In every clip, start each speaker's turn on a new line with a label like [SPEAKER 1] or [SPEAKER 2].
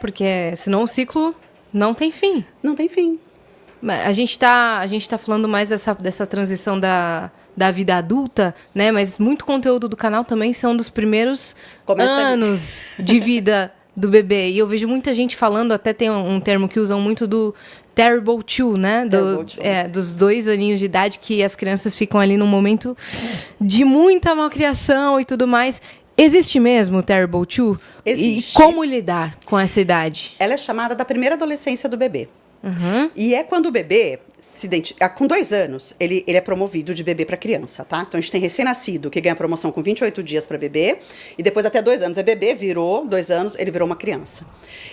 [SPEAKER 1] Porque senão o ciclo não tem fim.
[SPEAKER 2] Não tem fim.
[SPEAKER 1] A gente tá falando mais dessa transição da vida adulta, né? Mas muito conteúdo do canal também são dos primeiros anos de vida do bebê. E eu vejo muita gente falando, até tem um termo que usam muito do Terrible Two, né? Dos 2 aninhos de idade, que as crianças ficam ali num momento de muita malcriação e tudo mais. Existe mesmo o Terrible Two?
[SPEAKER 2] Existe.
[SPEAKER 1] E como lidar com essa idade?
[SPEAKER 2] Ela é chamada da primeira adolescência do bebê. E é quando o bebê com 2 anos, ele é promovido de bebê para criança, tá? Então a gente tem recém-nascido que ganha promoção com 28 dias para bebê, e depois até 2 anos é bebê, virou 2 anos, ele virou uma criança.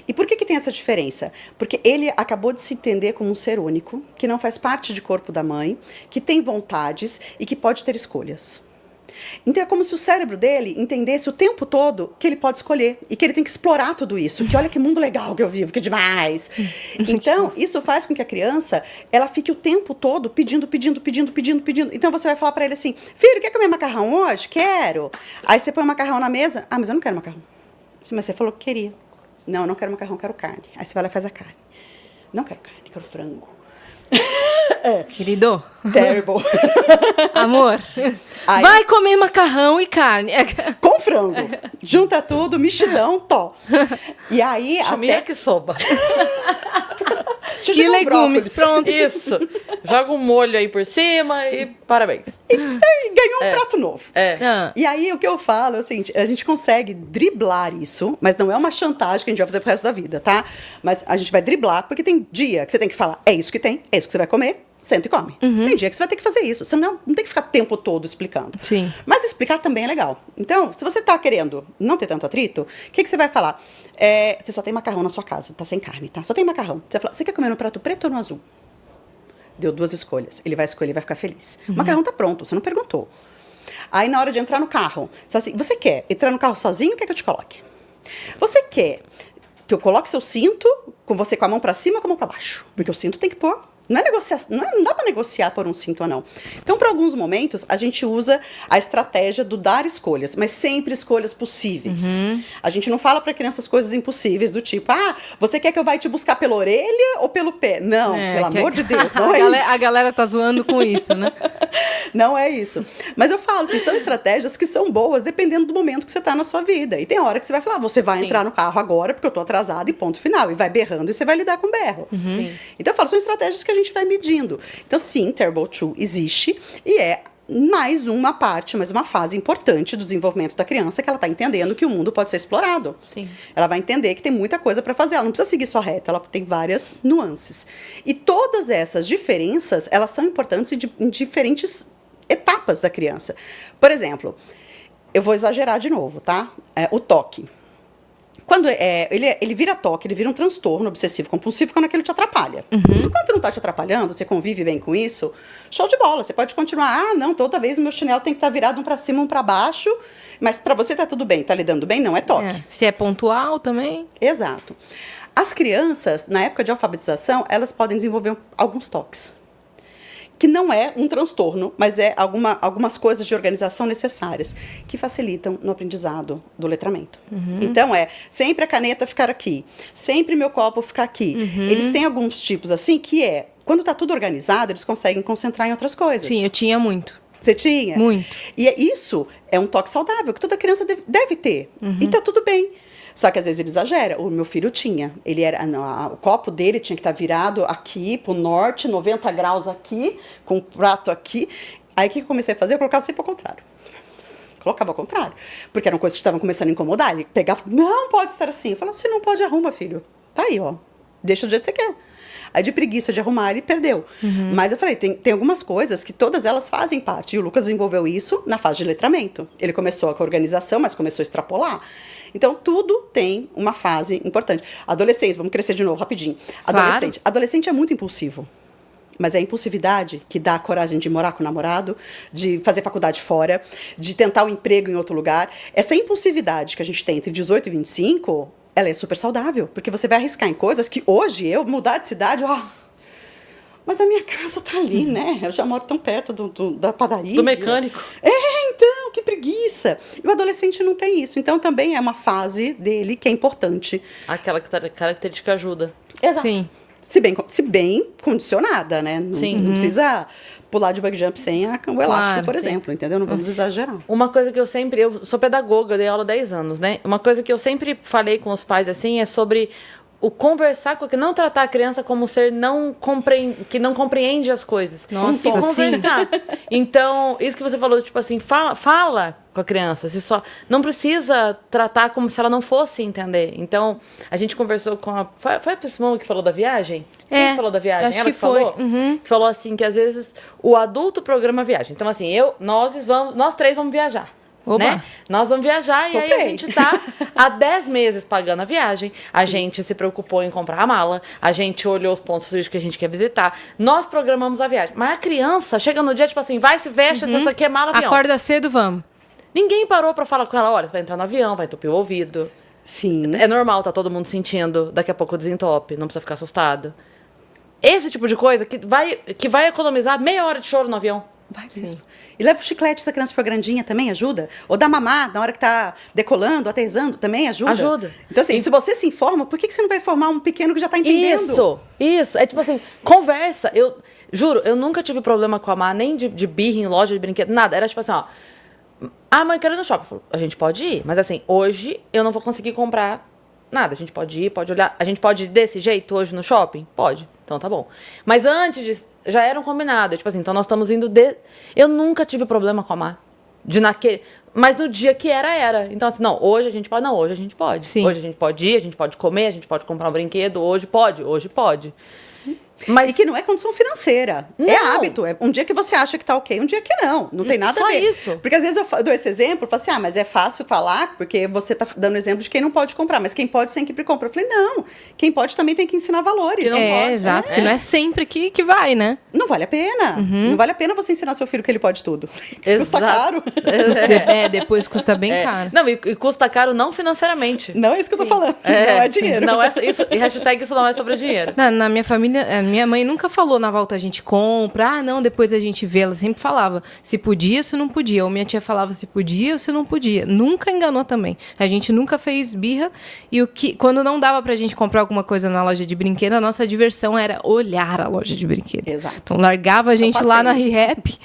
[SPEAKER 2] E por que tem essa diferença? Porque ele acabou de se entender como um ser único, que não faz parte de corpo da mãe, que tem vontades e que pode ter escolhas. Então é como se o cérebro dele entendesse o tempo todo que ele pode escolher e que ele tem que explorar tudo isso, que olha que mundo legal que eu vivo, que demais. Então isso faz com que a criança, ela fique o tempo todo pedindo. Então você vai falar pra ele assim: filho, quer comer macarrão hoje? Quero. Aí você põe o macarrão na mesa: ah, mas eu não quero macarrão. Mas você falou que queria. Não, eu não quero macarrão, quero carne. Aí você vai lá e faz a carne. Não quero carne, quero frango.
[SPEAKER 1] Querido.
[SPEAKER 2] Terrible.
[SPEAKER 1] Amor, vai comer macarrão e carne.
[SPEAKER 2] Com frango. Junta tudo, mexidão, tó. E aí...
[SPEAKER 3] Chamia que soba.
[SPEAKER 1] E legumes, pronto.
[SPEAKER 3] Isso. Joga um molho aí por cima e parabéns.
[SPEAKER 2] E ganhou um prato novo.
[SPEAKER 3] É.
[SPEAKER 2] E aí o que eu falo é o seguinte: a gente consegue driblar isso, mas não é uma chantagem que a gente vai fazer pro resto da vida, tá? Mas a gente vai driblar, porque tem dia que você tem que falar: é isso que tem, é isso que você vai comer. Senta e come. Tem dia que você vai ter que fazer isso. Você não tem que ficar o tempo todo explicando.
[SPEAKER 1] Sim.
[SPEAKER 2] Mas explicar também é legal. Então, se você tá querendo não ter tanto atrito, o que você vai falar? Você só tem macarrão na sua casa, tá sem carne, tá? Só tem macarrão. Você vai falar: você quer comer no prato preto ou no azul? Deu 2 escolhas. Ele vai escolher e vai ficar feliz. O macarrão tá pronto, você não perguntou. Aí, na hora de entrar no carro, você fala assim: você quer entrar no carro sozinho ou quer que eu te coloque? Você quer que eu coloque seu cinto com você com a mão pra cima ou com a mão pra baixo? Porque o cinto tem que pôr. Não é negociar, não dá para negociar por um cinto ou não. Então, para alguns momentos, a gente usa a estratégia do dar escolhas, mas sempre escolhas possíveis. A gente não fala para crianças coisas impossíveis, do tipo: ah, você quer que eu vá te buscar pela orelha ou pelo pé? Não, pelo amor de Deus, não é isso.
[SPEAKER 1] A galera tá zoando com isso, né?
[SPEAKER 2] Não é isso. Mas eu falo assim, são estratégias que são boas dependendo do momento que você tá na sua vida. E tem hora que você vai falar: você vai entrar no carro agora porque eu tô atrasada e ponto final. E vai berrando e você vai lidar com o berro. Então eu falo, são estratégias que a gente vai medindo. Então, sim, Terrible Two existe e é mais uma parte, mais uma fase importante do desenvolvimento da criança, que ela está entendendo que o mundo pode ser explorado.
[SPEAKER 1] Sim.
[SPEAKER 2] Ela vai entender que tem muita coisa para fazer. Ela não precisa seguir só reto, ela tem várias nuances. E todas essas diferenças, elas são importantes em diferentes etapas da criança. Por exemplo, eu vou exagerar de novo, tá? O toque. Quando ele vira toque, ele vira um transtorno obsessivo-compulsivo quando aquilo te atrapalha. Enquanto não está te atrapalhando, você convive bem com isso, show de bola. Você pode continuar: ah, não, toda vez o meu chinelo tem que estar virado um para cima, um para baixo, mas para você tá tudo bem, tá lidando bem, não é toque.
[SPEAKER 1] Se é pontual também.
[SPEAKER 2] Exato. As crianças, na época de alfabetização, elas podem desenvolver alguns toques. Que não é um transtorno, mas é algumas coisas de organização necessárias que facilitam no aprendizado do letramento. Então, sempre a caneta ficar aqui, sempre meu copo ficar aqui. Eles têm alguns tipos assim que quando está tudo organizado, eles conseguem concentrar em outras coisas.
[SPEAKER 1] Sim, eu tinha muito.
[SPEAKER 2] Você tinha?
[SPEAKER 1] Muito.
[SPEAKER 2] E isso é um toque saudável, que toda criança deve ter. E tá tudo bem. Só que às vezes ele exagera. O meu filho tinha. O copo dele tinha que estar virado aqui, pro norte, 90 graus aqui, com o prato aqui. Aí o que eu comecei a fazer? Eu colocava sempre ao contrário. Colocava ao contrário. Porque eram coisas que estavam começando a incomodar. Ele pegava: não pode estar assim. Eu falava: se não pode, arruma, filho. Tá aí, ó. Deixa do jeito que você quer. Aí de preguiça de arrumar, ele perdeu. Mas eu falei, tem algumas coisas que todas elas fazem parte. E o Lucas desenvolveu isso na fase de letramento. Ele começou com a organização, mas começou a extrapolar. Então, tudo tem uma fase importante. Adolescência, vamos crescer de novo, rapidinho.
[SPEAKER 1] Claro.
[SPEAKER 2] Adolescente é muito impulsivo. Mas é a impulsividade que dá a coragem de morar com o namorado, de fazer faculdade fora, de tentar um emprego em outro lugar. Essa impulsividade que a gente tem entre 18 e 25... ela é super saudável, porque você vai arriscar em coisas que hoje, mudar de cidade, mas a minha casa tá ali, né? Eu já moro tão perto da padaria.
[SPEAKER 3] Do mecânico.
[SPEAKER 2] então, que preguiça. E o adolescente não tem isso. Então, também é uma fase dele que é importante.
[SPEAKER 3] Aquela característica ajuda.
[SPEAKER 2] Exato.
[SPEAKER 1] Sim.
[SPEAKER 2] Se bem condicionada, né?
[SPEAKER 3] Sim.
[SPEAKER 2] Não precisa pular de bug jump sem o elástico,
[SPEAKER 1] Claro,
[SPEAKER 2] por
[SPEAKER 1] sim.
[SPEAKER 2] exemplo, entendeu? Não vamos exagerar.
[SPEAKER 3] Uma coisa que eu sou pedagoga, eu dei aula há 10 anos, né? Uma coisa que eu sempre falei com os pais, assim, é sobre o conversar com não tratar a criança como um ser que não compreende as coisas.
[SPEAKER 1] Nossa,
[SPEAKER 3] e conversar. Então, isso que você falou, tipo assim, fala com a criança. Se só não precisa tratar como se ela não fosse entender. Então, a gente conversou com a foi a Simone que falou da viagem? Quem que falou da viagem?
[SPEAKER 1] Acho
[SPEAKER 3] Ela
[SPEAKER 1] que foi.
[SPEAKER 3] falou? Que falou assim que às vezes o adulto programa a viagem. Então, assim, nós três vamos viajar.
[SPEAKER 1] Oba.
[SPEAKER 3] Né? Nós vamos viajar e aí a
[SPEAKER 2] Topei.
[SPEAKER 3] gente tá há 10 meses pagando a viagem, a gente se preocupou em comprar a mala, a gente olhou os pontos turísticos que a gente quer visitar, nós programamos a viagem. Mas a criança chega no dia, tipo assim, vai, se veste, isso aqui é mala, avião.
[SPEAKER 1] Acorda cedo, vamos.
[SPEAKER 3] Ninguém parou pra falar com ela, olha, você vai entrar no avião, vai entupir o ouvido.
[SPEAKER 2] Sim.
[SPEAKER 3] É normal, tá todo mundo sentindo, daqui a pouco desentope, não precisa ficar assustado. Esse tipo de coisa que vai economizar meia hora de choro no avião.
[SPEAKER 2] Vai mesmo. E leva o chiclete se a criança for grandinha, também ajuda. Ou dá mamar na hora que tá decolando, aterrissando, também ajuda.
[SPEAKER 3] Ajuda.
[SPEAKER 2] Então, assim, se você se informa, por que você não vai formar um pequeno que já tá entendendo?
[SPEAKER 3] Isso. É tipo assim, conversa. Eu juro, eu nunca tive problema com a Má, nem de birra em loja de brinquedo, nada. Era tipo assim, ó. Ah, mãe, quero ir no shopping. Eu falo, a gente pode ir, mas assim, hoje eu não vou conseguir comprar nada. A gente pode ir, pode olhar. A gente pode ir desse jeito hoje no shopping? Pode. Então tá bom. Mas antes disso, já era um combinado. Tipo assim, então nós estamos indo Eu nunca tive problema com a Má. Mas no dia que era. Então assim, não, hoje a gente pode. Não, hoje a gente pode.
[SPEAKER 1] Sim.
[SPEAKER 3] Hoje a gente pode ir, a gente pode comer, a gente pode comprar um brinquedo. Hoje pode. Mas
[SPEAKER 2] E que não é condição financeira. É
[SPEAKER 3] Não.
[SPEAKER 2] hábito. É um dia que você acha que tá ok, um dia que não. Não tem nada
[SPEAKER 3] Só
[SPEAKER 2] a ver.
[SPEAKER 3] isso.
[SPEAKER 2] Porque às vezes eu dou esse exemplo, eu falo assim, mas é fácil falar, porque você tá dando exemplo de quem não pode comprar, mas quem pode sempre compra. Eu falei, não, quem pode também tem que ensinar valores.
[SPEAKER 3] Que não pode.
[SPEAKER 1] Exato, que não é sempre que vai, né?
[SPEAKER 2] Não vale a pena. Não vale a pena você ensinar seu filho que ele pode tudo. Custa
[SPEAKER 3] Exato.
[SPEAKER 2] caro.
[SPEAKER 1] Depois custa bem caro.
[SPEAKER 3] Não, e custa caro não financeiramente.
[SPEAKER 2] Não é isso que eu tô falando. Não é dinheiro.
[SPEAKER 3] Não é isso, e hashtag isso não é sobre dinheiro.
[SPEAKER 1] Na minha família, a minha mãe nunca falou na volta a gente compra, não, depois a gente vê. Ela sempre falava se podia ou se não podia. Ou minha tia falava se podia ou se não podia. Nunca enganou também. A gente nunca fez birra. E quando não dava pra gente comprar alguma coisa na loja de brinquedo, a nossa diversão era olhar a loja de brinquedo.
[SPEAKER 2] Exato.
[SPEAKER 1] Então largava a gente
[SPEAKER 2] passeio.
[SPEAKER 1] lá na ReHap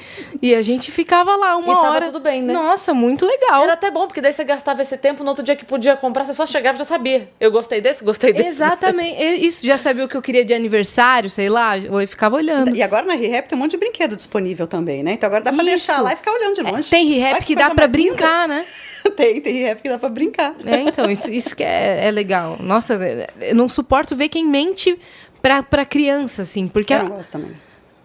[SPEAKER 1] e a gente ficava lá uma
[SPEAKER 3] E tava
[SPEAKER 1] hora.
[SPEAKER 3] tudo bem, né?
[SPEAKER 1] Nossa, muito legal.
[SPEAKER 3] Era até bom, porque daí você gastava esse tempo, no outro dia que podia comprar, você só chegava e já sabia. Eu gostei desse.
[SPEAKER 1] Exatamente. Isso, já sabia o que eu queria de aniversário, sei lá, eu ficava olhando.
[SPEAKER 2] E agora na ReHap tem um monte de brinquedo disponível também, né? Então agora dá pra
[SPEAKER 1] Isso.
[SPEAKER 2] deixar lá e ficar olhando de longe.
[SPEAKER 1] Tem
[SPEAKER 2] Olha
[SPEAKER 1] ReHap que dá
[SPEAKER 2] coisa
[SPEAKER 1] pra
[SPEAKER 2] mais linda.
[SPEAKER 1] brincar, né?
[SPEAKER 2] Tem ReHap que dá pra brincar.
[SPEAKER 1] Então, isso que é legal. Nossa, eu não suporto ver quem mente pra criança, assim, porque
[SPEAKER 2] Eu não gosto também.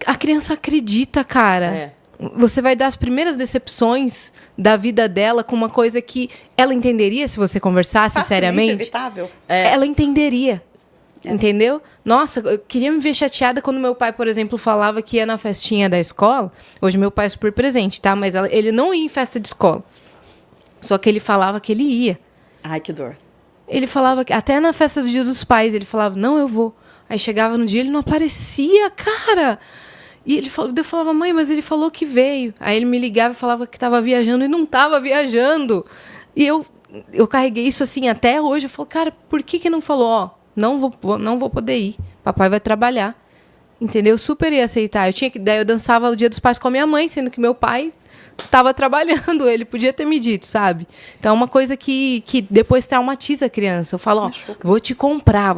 [SPEAKER 1] a criança acredita, cara.
[SPEAKER 3] É.
[SPEAKER 1] Você vai dar as primeiras decepções da vida dela com uma coisa que ela entenderia se você conversasse
[SPEAKER 2] Facilmente
[SPEAKER 1] seriamente.
[SPEAKER 2] evitável.
[SPEAKER 1] Ela entenderia. Entendeu? Nossa, eu queria me ver chateada quando meu pai, por exemplo, falava que ia na festinha da escola. Hoje meu pai é super presente, tá? Mas ele não ia em festa de escola. Só que ele falava que ele ia.
[SPEAKER 2] Ai, que dor.
[SPEAKER 1] Ele falava que até na festa do Dia dos Pais, ele falava, não, eu vou. Aí chegava no dia, ele não aparecia, cara. E eu falava, mãe, mas ele falou que veio. Aí ele me ligava e falava que estava viajando e não estava viajando. E eu carreguei isso assim até hoje. Eu falo, cara, por que não falou? Ó, não vou poder ir. Papai vai trabalhar. Entendeu? Eu super ia aceitar. Daí eu dançava o Dia dos Pais com a minha mãe, sendo que meu pai estava trabalhando. Ele podia ter me dito, sabe? Então é uma coisa que depois traumatiza a criança. Eu falo, ó, vou te comprar.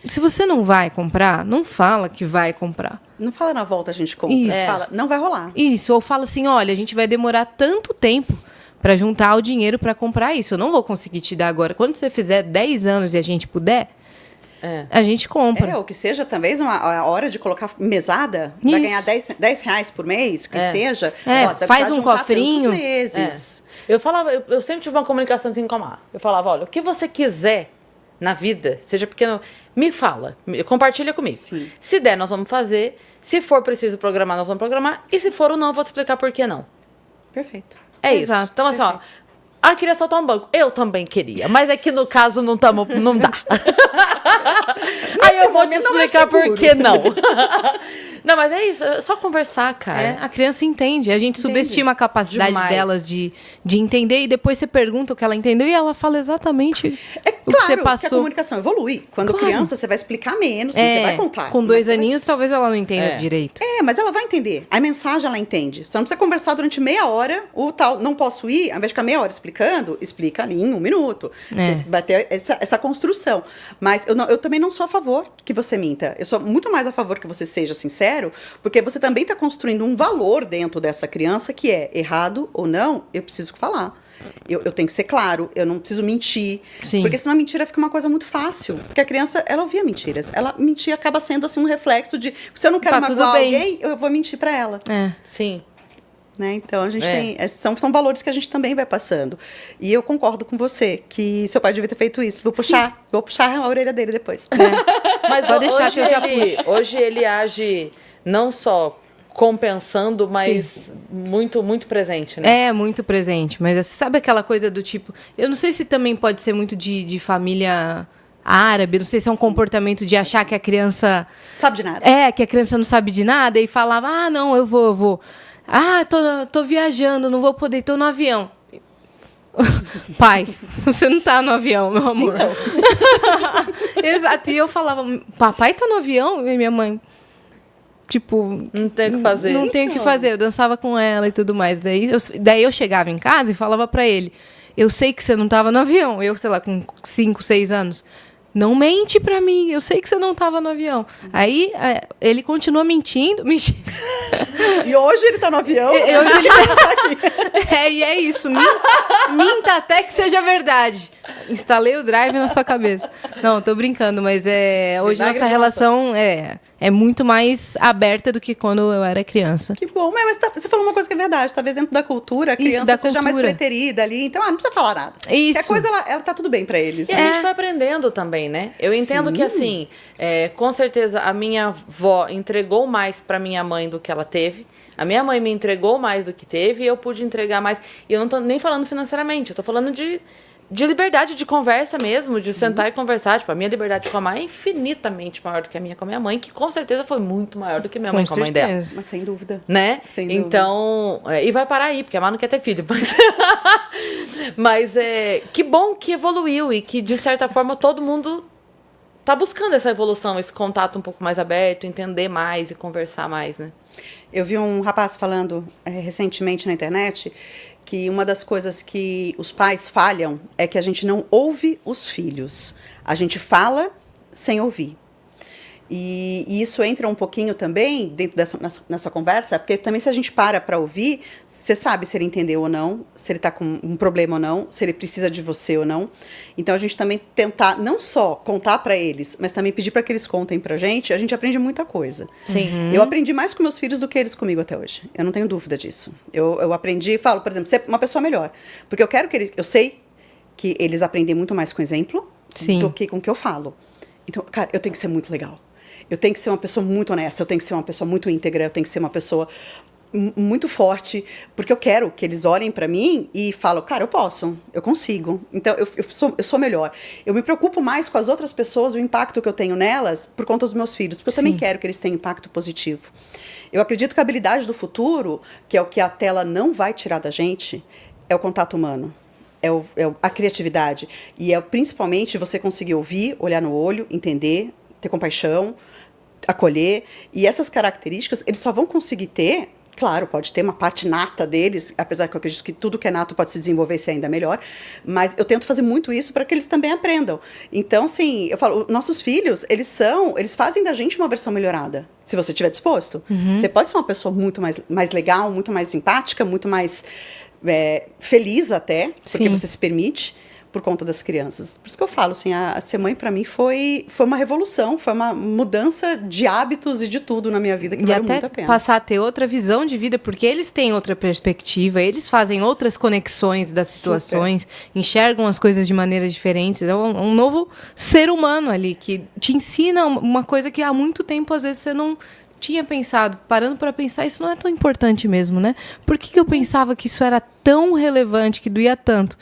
[SPEAKER 1] Se você não vai comprar, não fala que vai comprar.
[SPEAKER 2] Não fala na volta a gente compra.
[SPEAKER 1] Isso.
[SPEAKER 2] Fala, não vai rolar.
[SPEAKER 1] Isso, ou fala assim, olha, a gente vai demorar tanto tempo para juntar o dinheiro para comprar isso. Eu não vou conseguir te dar agora. Quando você fizer 10 anos e a gente puder, a gente compra.
[SPEAKER 2] Ou que seja, talvez a hora de colocar mesada, vai
[SPEAKER 1] Isso.
[SPEAKER 2] ganhar 10 reais por mês, que seja.
[SPEAKER 1] Faz
[SPEAKER 2] vai
[SPEAKER 1] um
[SPEAKER 2] juntar
[SPEAKER 1] cofrinho.
[SPEAKER 2] tantos meses.
[SPEAKER 3] Eu falava, eu sempre tive uma comunicação assim com a Má. Eu falava, olha, o que você quiser na vida, seja pequeno, me fala, compartilha comigo.
[SPEAKER 2] Sim.
[SPEAKER 3] Se der, nós vamos fazer. Se for preciso programar, nós vamos programar. E se for ou não, eu vou te explicar por que não.
[SPEAKER 2] Perfeito.
[SPEAKER 3] É isso.
[SPEAKER 1] Exato,
[SPEAKER 3] Então, assim, ó. Queria soltar um banco. Eu também queria. Mas é que no caso não dá. Aí eu vou te
[SPEAKER 2] momento não é
[SPEAKER 3] explicar por
[SPEAKER 2] seguro.
[SPEAKER 3] que não. Não, mas é isso, é só conversar, cara.
[SPEAKER 1] A criança entende. A gente subestima a capacidade delas de entender e depois você pergunta o que ela entendeu e ela fala exatamente o que você passou.
[SPEAKER 2] Que a comunicação evolui. Quando criança, você vai explicar menos, você vai contar.
[SPEAKER 1] Com 2 aninhos, talvez ela não entenda direito.
[SPEAKER 2] Mas ela vai entender. A mensagem ela entende. Você não precisa conversar durante meia hora, o tal, não posso ir, ao invés de ficar meia hora explicando, explica ali em 1 minuto. Vai ter essa construção. Mas eu também não sou a favor que você minta. Eu sou muito mais a favor que você seja sincero, porque você também está construindo um valor dentro dessa criança que é errado ou não, eu preciso falar. Eu tenho que ser claro, eu não preciso mentir.
[SPEAKER 1] Sim.
[SPEAKER 2] Porque senão a mentira fica uma coisa muito fácil. Porque a criança, ela ouvia mentiras. Ela mentir acaba sendo assim um reflexo de, se eu não quero magoar alguém, eu vou mentir para ela.
[SPEAKER 3] Sim.
[SPEAKER 2] Né? Então, a gente tem... São valores que a gente também vai passando. E eu concordo com você, que seu pai devia ter feito isso. Vou puxar a orelha dele depois.
[SPEAKER 3] Mas pode deixar que eu já puxo. Hoje ele age não só compensando, mas muito, muito presente, né?
[SPEAKER 1] Muito presente. Mas sabe aquela coisa do tipo... Eu não sei se também pode ser muito de família árabe. Não sei se é um comportamento de achar que a criança...
[SPEAKER 2] Sabe de nada.
[SPEAKER 1] Que a criança não sabe de nada. E falava, não, eu vou. Tô viajando, não vou poder, tô no avião. Pai, você não tá no avião, meu amor. Então. Exato. E eu falava, papai tá no avião? E minha mãe... Tipo,
[SPEAKER 3] não tem o que fazer.
[SPEAKER 1] Não tenho o que fazer. Eu dançava com ela e tudo mais. Daí eu chegava em casa e falava pra ele: eu sei que você não tava no avião. Eu, sei lá, com 5, 6 anos. Não mente pra mim, eu sei que você não tava no avião. Aí ele continua mentindo.
[SPEAKER 2] E hoje ele tá no avião.
[SPEAKER 1] Hoje ele tá aqui. E é isso. Minta até que seja verdade. Instalei o drive na sua cabeça. Não, tô brincando, mas hoje nossa relação é muito mais aberta do que quando eu era criança.
[SPEAKER 2] Que bom, mas você falou uma coisa que é verdade. Talvez dentro da cultura, a criança seja mais preterida ali. Então, não precisa falar nada.
[SPEAKER 1] Isso.
[SPEAKER 2] Qualquer coisa, ela tá tudo bem pra eles.
[SPEAKER 3] E a gente vai aprendendo também, né? Eu entendo que, assim, com certeza a minha avó entregou mais pra minha mãe do que ela teve. A minha mãe me entregou mais do que teve e eu pude entregar mais. E eu não tô nem falando financeiramente, eu tô falando de liberdade de conversa mesmo, de sentar e conversar. Tipo, a minha liberdade com a mãe é infinitamente maior do que a minha com a minha mãe, que com certeza foi muito maior do que minha mãe com a mãe dela.
[SPEAKER 2] Mas sem dúvida.
[SPEAKER 3] Né?
[SPEAKER 2] Sem dúvida.
[SPEAKER 3] Então, e vai parar aí, porque a Má não quer ter filho. Mas que bom que evoluiu e que, de certa forma, todo mundo tá buscando essa evolução, esse contato um pouco mais aberto, entender mais e conversar mais, né?
[SPEAKER 2] Eu vi um rapaz falando recentemente na internet que uma das coisas que os pais falham é que a gente não ouve os filhos. A gente fala sem ouvir. E isso entra um pouquinho também dentro nessa conversa, porque também se a gente para ouvir, você sabe se ele entendeu ou não, se ele está com um problema ou não, se ele precisa de você ou não. Então a gente também tentar não só contar para eles, mas também pedir para que eles contem para a gente aprende muita coisa.
[SPEAKER 3] Sim.
[SPEAKER 2] Eu aprendi mais com meus filhos do que eles comigo até hoje. Eu não tenho dúvida disso. Eu aprendi e falo, por exemplo, ser uma pessoa melhor. Porque eu sei que eles aprendem muito mais com exemplo do que com o que eu falo. Então, cara, eu tenho que ser muito legal. Eu tenho que ser uma pessoa muito honesta, eu tenho que ser uma pessoa muito íntegra, eu tenho que ser uma pessoa muito forte, porque eu quero que eles olhem para mim e falem, cara, eu posso, eu consigo. Então, eu sou melhor. Eu me preocupo mais com as outras pessoas, o impacto que eu tenho nelas, por conta dos meus filhos, porque eu também quero que eles tenham impacto positivo. Eu acredito que a habilidade do futuro, que é o que a tela não vai tirar da gente, é o contato humano. A criatividade. E principalmente você conseguir ouvir, olhar no olho, entender, ter compaixão, acolher. E essas características, eles só vão conseguir ter, claro, pode ter uma parte nata deles, apesar que eu acredito que tudo que é nato pode se desenvolver e ser ainda melhor, mas eu tento fazer muito isso para que eles também aprendam. Então, sim, eu falo, nossos filhos, eles fazem da gente uma versão melhorada, se você estiver disposto. Você pode ser uma pessoa muito mais legal, muito mais simpática, muito mais feliz até, porque você se permite, por conta das crianças. Por isso que eu falo, assim, a ser mãe para mim foi uma revolução, foi uma mudança de hábitos e de tudo na minha vida que valeu muito a pena.
[SPEAKER 1] Passar a ter outra visão de vida, porque eles têm outra perspectiva, eles fazem outras conexões das situações, enxergam as coisas de maneiras diferentes. É um novo ser humano ali, que te ensina uma coisa que há muito tempo, às vezes, você não tinha pensado. Parando para pensar, isso não é tão importante mesmo, né? Por que eu pensava que isso era tão relevante, que doía tanto?